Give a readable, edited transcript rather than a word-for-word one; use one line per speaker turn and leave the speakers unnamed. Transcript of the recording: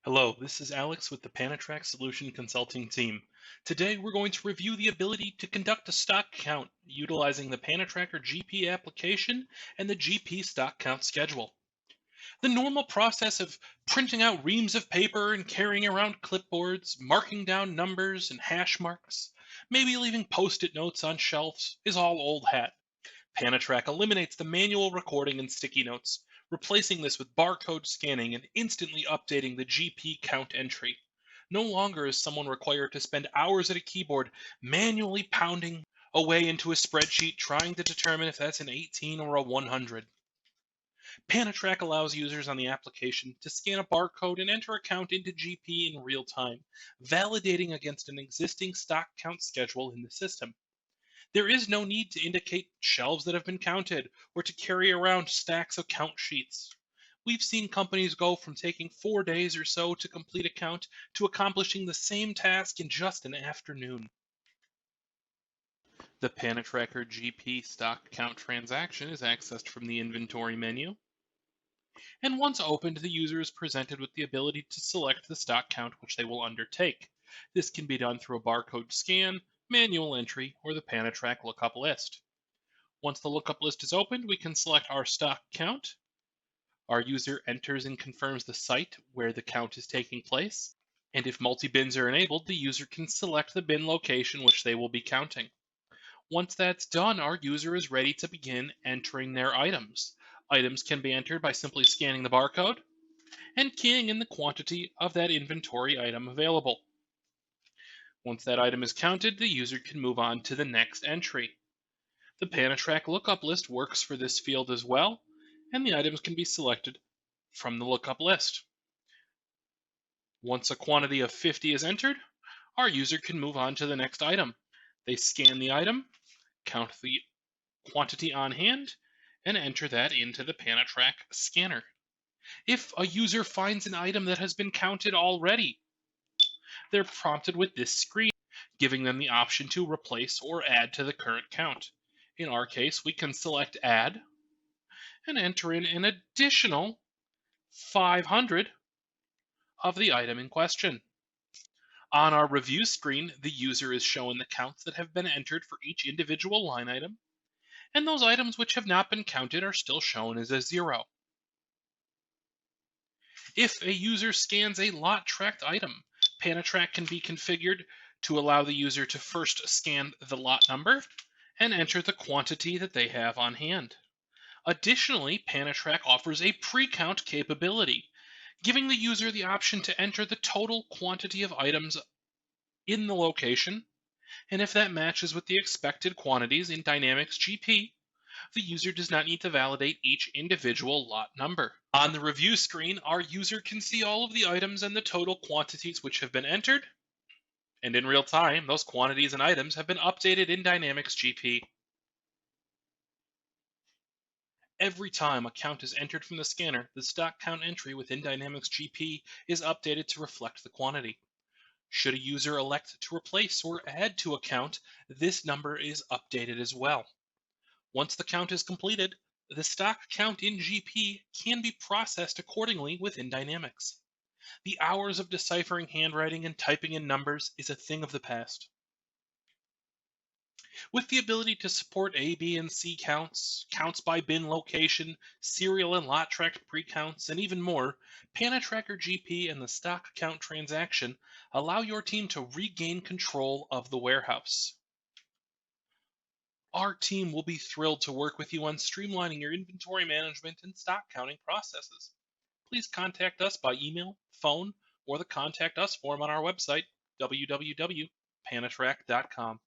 Hello, this is Alex with the Panatrack Solution Consulting team. Today we're going to review the ability to conduct a stock count utilizing the PanatrackerGP application and the GP stock count schedule. The normal process of printing out reams of paper and carrying around clipboards, marking down numbers and hash marks, maybe leaving post-it notes on shelves, is all old hat. Panatrack eliminates the manual recording and sticky notes, replacing this with barcode scanning and instantly updating the GP count entry. No longer is someone required to spend hours at a keyboard manually pounding away into a spreadsheet trying to determine if that's an 18 or a 100. Panatrack allows users on the application to scan a barcode and enter a count into GP in real time, validating against an existing stock count schedule in the system. There is no need to indicate shelves that have been counted or to carry around stacks of count sheets. We've seen companies go from taking 4 days or so to complete a count to accomplishing the same task in just an afternoon. The Panatracker GP stock count transaction is accessed from the inventory menu, and once opened, the user is presented with the ability to select the stock count which they will undertake. This can be done through a barcode scan, manual entry, or the Panatrack lookup list. Once the lookup list is opened, we can select our stock count. Our user enters and confirms the site where the count is taking place. And if multi-bins are enabled, the user can select the bin location which they will be counting. Once that's done, our user is ready to begin entering their items. Items can be entered by simply scanning the barcode and keying in the quantity of that inventory item available. Once that item is counted, the user can move on to the next entry. The Panatrack lookup list works for this field as well, and the items can be selected from the lookup list. Once a quantity of 50 is entered, our user can move on to the next item. They scan the item, count the quantity on hand, and enter that into the Panatrack scanner. If a user finds an item that has been counted already, they're prompted with this screen, giving them the option to replace or add to the current count. In our case, we can select Add and enter in an additional 500 of the item in question. On our review screen, the user is shown the counts that have been entered for each individual line item, and those items which have not been counted are still shown as a 0. If a user scans a lot tracked item, Panatrack can be configured to allow the user to first scan the lot number and enter the quantity that they have on hand. Additionally, Panatrack offers a pre-count capability, giving the user the option to enter the total quantity of items in the location, and if that matches with the expected quantities in Dynamics GP, the user does not need to validate each individual lot number. On the review screen, our user can see all of the items and the total quantities which have been entered, and in real time, those quantities and items have been updated in Dynamics GP. Every time a count is entered from the scanner, the stock count entry within Dynamics GP is updated to reflect the quantity. Should a user elect to replace or add to a count, this number is updated as well. Once the count is completed, the stock count in GP can be processed accordingly within Dynamics. The hours of deciphering handwriting and typing in numbers is a thing of the past. With the ability to support A, B, and C counts, counts by bin location, serial and lot tracked pre-counts, and even more, PanatrackerGP and the stock count transaction allow your team to regain control of the warehouse. Our team will be thrilled to work with you on streamlining your inventory management and stock counting processes. Please contact us by email, phone, or the Contact Us form on our website, www.panatrack.com.